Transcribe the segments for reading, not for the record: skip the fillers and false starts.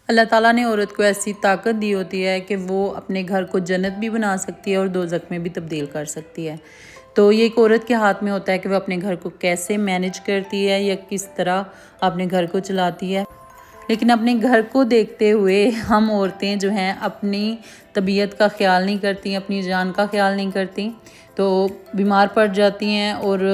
अल्लाह ताला ने औरत को ऐसी ताकत दी होती है कि वो अपने घर को जन्नत भी बना सकती है और दोज़ख में भी तब्दील कर सकती है। तो ये एक औरत के हाथ में होता है कि वो अपने घर को कैसे मैनेज करती है या किस तरह अपने घर को चलाती है। लेकिन अपने घर को देखते हुए हम औरतें जो हैं अपनी तबीयत का ख्याल नहीं करती, अपनी जान का ख्याल नहीं करती, तो बीमार पड़ जाती हैं और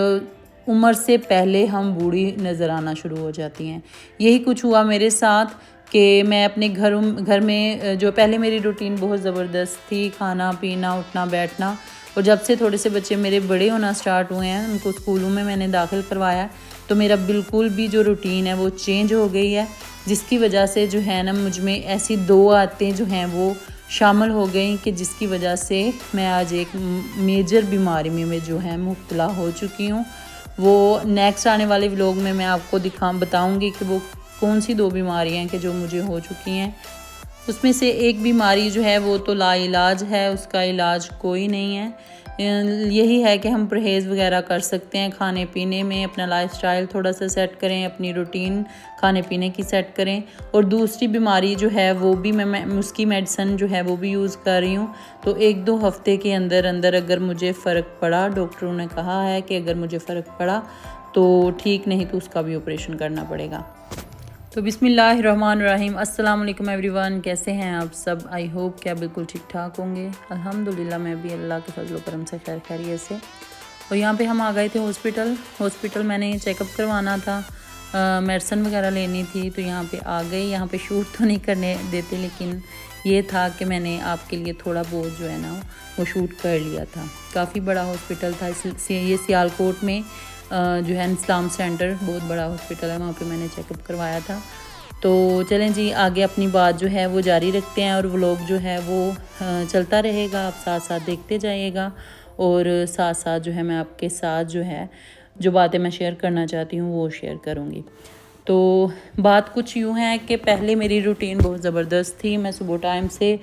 उम्र से पहले हम बूढ़ी नज़र आना शुरू हो जाती हैं। यही कुछ हुआ मेरे साथ कि मैं अपने घर में जो पहले मेरी रूटीन बहुत ज़बरदस्त थी, खाना पीना उठना बैठना, और जब से थोड़े से बच्चे मेरे बड़े होना स्टार्ट हुए हैं, उनको स्कूलों में मैंने दाखिल करवाया, तो मेरा बिल्कुल भी जो रूटीन है वो चेंज हो गई है, जिसकी वजह से जो है ना मुझ में ऐसी दो आदतें जो हैं वो शामिल हो गई कि जिसकी वजह से मैं आज एक मेजर बीमारी में जो है मुब्तला हो चुकी हूँ। वो नेक्स्ट आने वाले व्लॉग में मैं आपको बताऊँगी कि वो कौन सी दो बीमारियाँ हैं कि जो मुझे हो चुकी हैं। उसमें से एक बीमारी जो है वो तो लाइलाज है, उसका इलाज कोई नहीं है। यही है कि हम परहेज़ वगैरह कर सकते हैं खाने पीने में, अपना लाइफस्टाइल थोड़ा सा सेट करें, अपनी रूटीन खाने पीने की सेट करें। और दूसरी बीमारी जो है वो भी मैं उसकी मेडिसिन जो है वो भी यूज़ कर रही हूँ। तो 1-2 हफ्ते के अंदर अंदर अगर मुझे फ़र्क पड़ा, डॉक्टरों ने कहा है कि अगर मुझे फ़र्क पड़ा तो ठीक, नहीं तो उसका भी ऑपरेशन करना पड़ेगा। तो बिस्मिल्लाहिर्रहमानिर्रहीम, अस्सलाम वालेकुम एवरीवन, कैसे हैं आप सब? आई होप कि आप बिल्कुल ठीक ठाक होंगे। अल्हम्दुलिल्लाह मैं भी अल्लाह के फजल व करम से खैरियत से। और यहाँ पे हम आ गए थे हॉस्पिटल मैंने चेकअप करवाना था, मेडिसिन वगैरह लेनी थी, तो यहाँ पे आ गई। यहाँ पे शूट तो नहीं करने देते, लेकिन ये था कि मैंने आपके लिए थोड़ा बहुत जो है ना वो शूट कर लिया था। काफ़ी बड़ा हॉस्पिटल था, ये सियालकोट में जो है इस्लाम सेंटर, बहुत बड़ा हॉस्पिटल है, वहाँ पे मैंने चेकअप करवाया था। तो चलें जी, आगे अपनी बात जो है वो जारी रखते हैं और व्लॉग जो है वो चलता रहेगा, आप साथ साथ देखते जाइएगा। और साथ साथ जो है मैं आपके साथ जो है जो बातें मैं शेयर करना चाहती हूँ वो शेयर करूँगी। तो बात कुछ यूँ है कि पहले मेरी रूटीन बहुत ज़बरदस्त थी। मैं सुबह टाइम से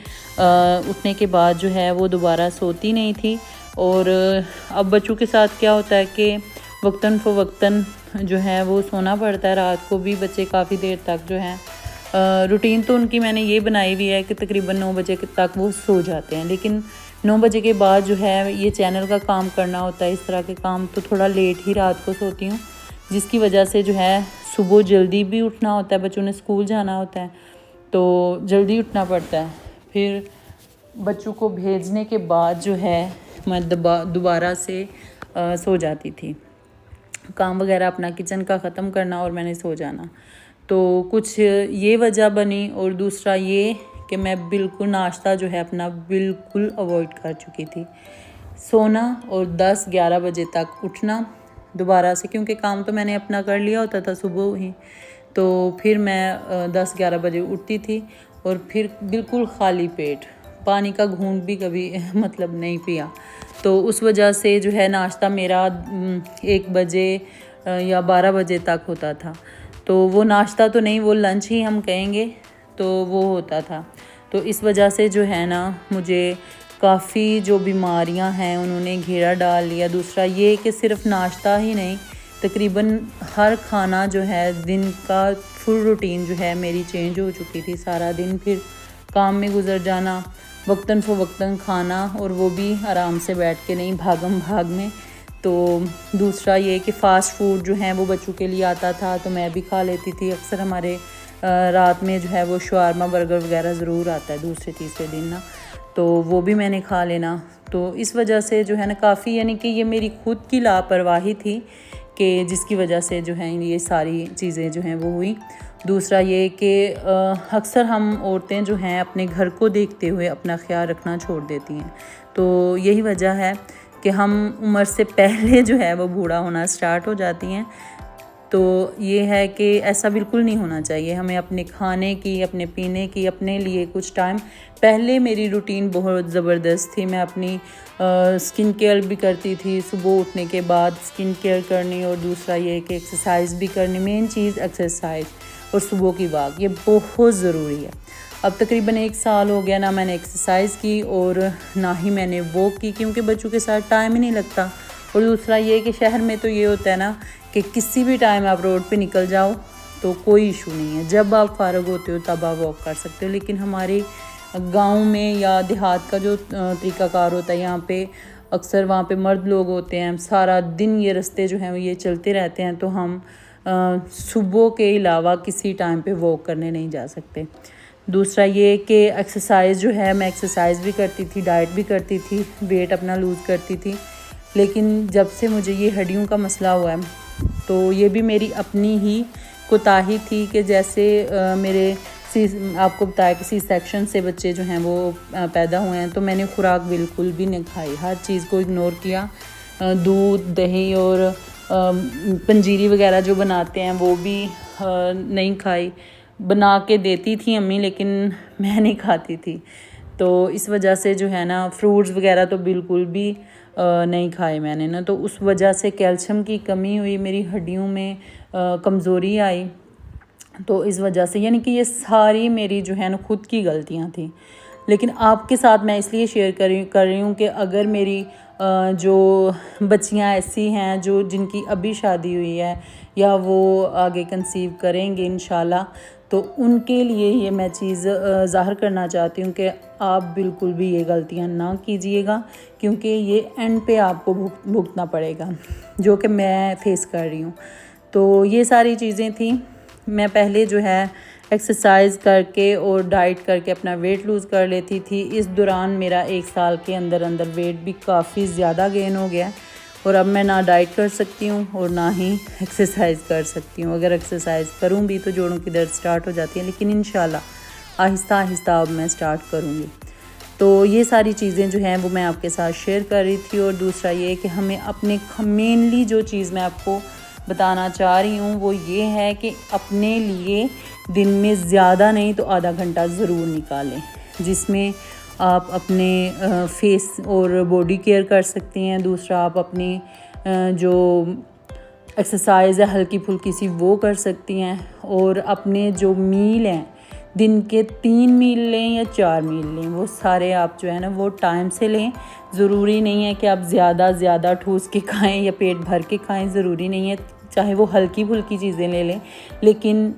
उठने के बाद जो है वो दोबारा सोती नहीं थी। और अब बच्चों के साथ क्या होता है कि वक्तन फ़वक्तन जो है वो सोना पड़ता है। रात को भी बच्चे काफ़ी देर तक जो है रूटीन तो उनकी मैंने ये बनाई हुई है कि तकरीबन 9 बजे तक वो सो जाते हैं, लेकिन 9 बजे के बाद जो है ये चैनल का काम करना होता है, इस तरह के काम, तो थोड़ा लेट ही रात को सोती हूँ, जिसकी वजह से जो है सुबह जल्दी भी उठना होता है, बच्चों ने स्कूल जाना होता है तो जल्दी उठना पड़ता है। फिर बच्चों को भेजने के बाद जो है मैं दोबारा से सो जाती थी, काम वगैरह अपना किचन का ख़त्म करना और मैंने सो जाना। तो कुछ ये वजह बनी, और दूसरा ये कि मैं बिल्कुल नाश्ता जो है अपना बिल्कुल अवॉइड कर चुकी थी। सोना और 10-11 बजे तक उठना दोबारा से, क्योंकि काम तो मैंने अपना कर लिया होता था सुबह ही, तो फिर मैं 10-11 बजे उठती थी और फिर बिल्कुल खाली पेट, पानी का घूंट भी कभी मतलब नहीं पिया। तो उस वजह से जो है नाश्ता मेरा 1 बजे या 12 बजे तक होता था। तो वो नाश्ता तो नहीं, वो लंच ही हम कहेंगे, तो वो होता था। तो इस वजह से जो है ना मुझे काफ़ी जो बीमारियां हैं उन्होंने घेरा डाल लिया। दूसरा ये कि सिर्फ नाश्ता ही नहीं, तकरीबन हर खाना जो है दिन का फुल रूटीन जो है मेरी चेंज हो चुकी थी। सारा दिन फिर काम में गुजर जाना, वक्तन फ़वक्तन खाना, और वो भी आराम से बैठ के नहीं, भागम भाग में। तो दूसरा ये कि फ़ास्ट फूड जो है वो बच्चों के लिए आता था, तो मैं भी खा लेती थी। अक्सर हमारे रात में जो है वो शवारमा बर्गर वगैरह ज़रूर आता है दूसरे तीसरे दिन ना, तो वो भी मैंने खा लेना। तो इस वजह से जो है ना काफ़ी, यानी कि ये मेरी खुद की लापरवाही थी कि जिसकी वजह से जो है ये सारी चीज़ें जो हैं वो हुई। दूसरा ये कि अक्सर हम औरतें जो हैं अपने घर को देखते हुए अपना ख्याल रखना छोड़ देती हैं। तो यही वजह है कि हम उम्र से पहले जो है वो बूढ़ा होना स्टार्ट हो जाती हैं। तो ये है कि ऐसा बिल्कुल नहीं होना चाहिए। हमें अपने खाने की, अपने पीने की, अपने लिए कुछ टाइम, पहले मेरी रूटीन बहुत ज़बरदस्त थी। मैं अपनी स्किन केयर भी करती थी, सुबह उठने के बाद स्किन केयर करनी, और दूसरा ये कि एक्सरसाइज भी करनी। मेन चीज़ एक्सरसाइज और सुबह की वॉक, ये बहुत ज़रूरी है। अब तकरीबन 1 साल हो गया ना मैंने एक्सरसाइज की और ना ही मैंने वॉक की, क्योंकि बच्चों के साथ टाइम ही नहीं लगता। और दूसरा ये कि शहर में तो ये होता है ना कि किसी भी टाइम आप रोड पे निकल जाओ तो कोई इशू नहीं है, जब आप फ़ारग होते हो तब आप वॉक कर सकते हो। लेकिन हमारे गांव में या देहात का जो तरीक़ाकार होता है, यहाँ पे अक्सर वहाँ पे मर्द लोग होते हैं, सारा दिन ये रास्ते जो हैं ये चलते रहते हैं, तो हम सुबह के अलावा किसी टाइम पे वॉक करने नहीं जा सकते। दूसरा ये कि एक्सरसाइज जो है, मैं एक्सरसाइज भी करती थी, डाइट भी करती थी, वेट अपना लूज़ करती थी, लेकिन जब से मुझे ये हड्डियों का मसला हुआ है तो ये भी मेरी अपनी ही कोताही थी कि जैसे मेरे आपको बताया कि सी सेक्शन से बच्चे जो हैं वो पैदा हुए हैं, तो मैंने खुराक बिल्कुल भी नहीं खाई, हर चीज़ को इग्नोर किया। दूध, दही और पंजीरी वगैरह जो बनाते हैं वो भी नहीं खाई। बना के देती थी अम्मी, लेकिन मैं नहीं खाती थी। तो इस वजह से जो है ना, फ्रूट्स वगैरह तो बिल्कुल भी नहीं खाए मैंने ना, तो उस वजह से कैल्शियम की कमी हुई, मेरी हड्डियों में कमज़ोरी आई। तो इस वजह से यानी कि ये सारी मेरी जो है ना खुद की गलतियाँ थी। लेकिन आपके साथ मैं इसलिए शेयर कर रही हूँ कि अगर मेरी जो बच्चियाँ ऐसी हैं जो जिनकी अभी शादी हुई है या वो आगे कंसीव करेंगे इंशाल्लाह, तो उनके लिए ये मैं चीज़ ज़ाहिर करना चाहती हूँ कि आप बिल्कुल भी ये गलतियाँ ना कीजिएगा, क्योंकि ये एंड पे आपको भुगतना पड़ेगा, जो कि मैं फेस कर रही हूँ। तो ये सारी चीज़ें थी। मैं पहले जो है एक्सरसाइज करके और डाइट करके अपना वेट लूज़ कर लेती थी। इस दौरान मेरा 1 साल के अंदर अंदर वेट भी काफ़ी ज़्यादा गेन हो गया, और अब मैं ना डाइट कर सकती हूँ और ना ही एक्सरसाइज कर सकती हूँ। अगर एक्सरसाइज करूँ भी तो जोड़ों की दर्द स्टार्ट हो जाती है, लेकिन इंशाल्लाह आहिस्ता आहिस्ता अब मैं स्टार्ट करूँगी। तो ये सारी चीज़ें जो हैं वो मैं आपके साथ शेयर कर रही थी। और दूसरा ये कि हमें अपने मेनली जो चीज़ मैं आपको बताना चाह रही हूँ वो ये है कि अपने लिए दिन में ज़्यादा नहीं तो आधा घंटा ज़रूर निकालें, जिसमें आप अपने फेस और बॉडी केयर कर सकती हैं। दूसरा, आप अपनी जो एक्सरसाइज है हल्की फुल्की सी वो कर सकती हैं। और अपने जो मील हैं, दिन के 3 मील लें या 4 मील लें, वो सारे आप जो है ना वो टाइम से लें। ज़रूरी नहीं है कि आप ज़्यादा ठूस के खाएं या पेट भर के खाएं, ज़रूरी नहीं है, चाहे वो हल्की फुल्की चीज़ें ले लें, लेकिन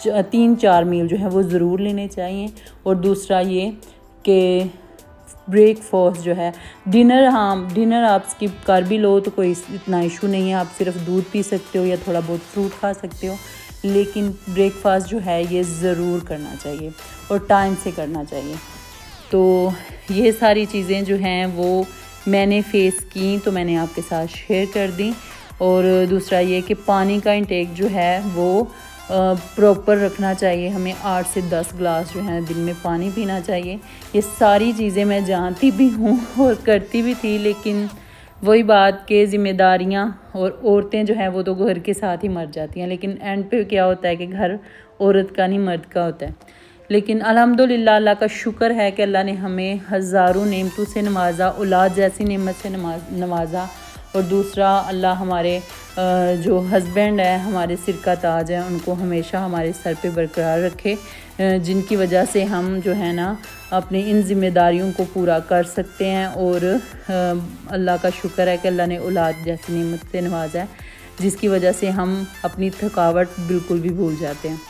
3-4 मील जो है वो ज़रूर लेने चाहिए। और दूसरा ये कि ब्रेकफास्ट जो है, डिनर आप स्किप कर भी लो तो कोई इतना इशू नहीं है, आप सिर्फ दूध पी सकते हो या थोड़ा बहुत फ्रूट खा सकते हो, लेकिन ब्रेकफास्ट जो है ये ज़रूर करना चाहिए और टाइम से करना चाहिए। तो ये सारी चीज़ें जो हैं वो मैंने फेस की, तो मैंने आपके साथ शेयर कर दी। और दूसरा ये कि पानी का इंटेक जो है वो प्रॉपर रखना चाहिए, हमें 8 से 10 ग्लास जो है दिन में पानी पीना चाहिए। ये सारी चीज़ें मैं जानती भी हूँ और करती भी थी, लेकिन वही बात के ज़िम्मेदारियाँ और औरतें जो हैं वो तो घर के साथ ही मर जाती हैं, लेकिन एंड पे क्या होता है कि घर औरत का नहीं मर्द का होता है। लेकिन अल्हम्दुलिल्लाह अल्लाह का शुक्र है कि अल्लाह ने हमें हज़ारों नेमतों से नवाजा, औलाद जैसी नेमत से नवाजा। और दूसरा, अल्लाह हमारे जो हस्बैंड है, हमारे सिर का ताज है, उनको हमेशा हमारे सर पे बरकरार रखे, जिनकी वजह से हम जो है ना अपनी इन ज़िम्मेदारियों को पूरा कर सकते हैं। और अल्लाह का शुक्र है कि अल्लाह ने औलाद जैसी नेमत से नवाजा है, जिसकी वजह से हम अपनी थकावट बिल्कुल भी भूल जाते हैं।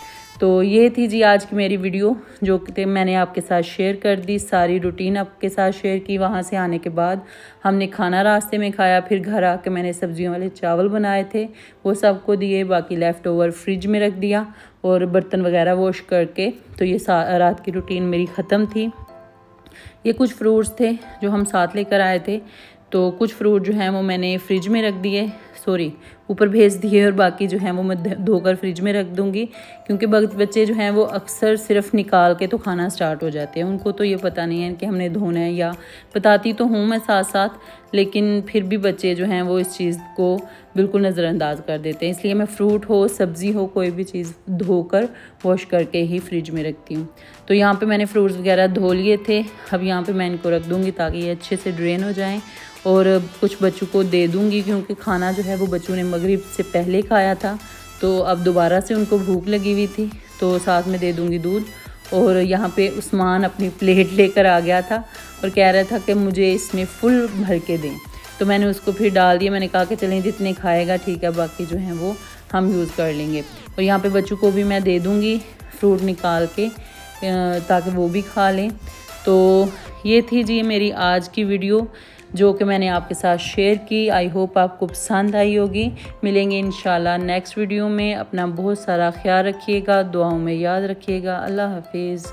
तो ये थी जी आज की मेरी वीडियो, जो कि मैंने आपके साथ शेयर कर दी, सारी रूटीन आपके साथ शेयर की। वहाँ से आने के बाद हमने खाना रास्ते में खाया, फिर घर आके मैंने सब्जियों वाले चावल बनाए थे, वो सबको दिए, बाकी लेफ़्ट ओवर फ्रिज में रख दिया और बर्तन वगैरह वॉश करके। तो ये रात की रूटीन मेरी ख़त्म थी। ये कुछ फ्रूट्स थे जो हम साथ लेकर आए थे, तो कुछ फ्रूट जो हैं वो मैंने फ्रिज में रख दिए, ऊपर भेज दिए, और बाकी जो हैं वो मैं धोकर फ्रिज में रख दूँगी, क्योंकि बच्चे जो हैं वो अक्सर सिर्फ निकाल के तो खाना स्टार्ट हो जाते हैं, उनको तो ये पता नहीं है कि हमने धोना है, या बताती तो हूँ मैं साथ साथ, लेकिन फिर भी बच्चे जो हैं वो इस चीज़ को बिल्कुल नज़रअंदाज कर देते हैं। इसलिए मैं फ्रूट हो, सब्ज़ी हो, कोई भी चीज़ धोकर वॉश करके ही फ्रिज में रखती हूँ। तो यहाँ पे मैंने फ्रूट्स वगैरह धो लिए थे, अब यहाँ पे मैं इनको रख दूँगी ताकि ये अच्छे से ड्रेन हो जाएँ, और कुछ बच्चों को दे दूँगी, क्योंकि खाना जो है वो बच्चों ने मगरिब से पहले खाया था, तो अब दोबारा से उनको भूख लगी हुई थी, तो साथ में दे दूँगी दूध। और यहाँ पे उस्मान अपनी प्लेट लेकर आ गया था और कह रहा था कि मुझे इसमें फुल भर के दें, तो मैंने उसको फिर डाल दिया। मैंने कहा कि चलें जितने खाएगा ठीक है, बाकी जो है वो हम यूज़ कर लेंगे। और यहाँ पे बच्चों को भी मैं दे दूँगी फ्रूट निकाल के ताकि वो भी खा लें। तो ये थी जी मेरी आज की वीडियो जो कि मैंने आपके साथ शेयर की। आई होप आपको पसंद आई होगी। मिलेंगे इंशाल्लाह नेक्स्ट वीडियो में। अपना बहुत सारा ख्याल रखिएगा, दुआओं में याद रखिएगा। अल्लाह हाफिज़।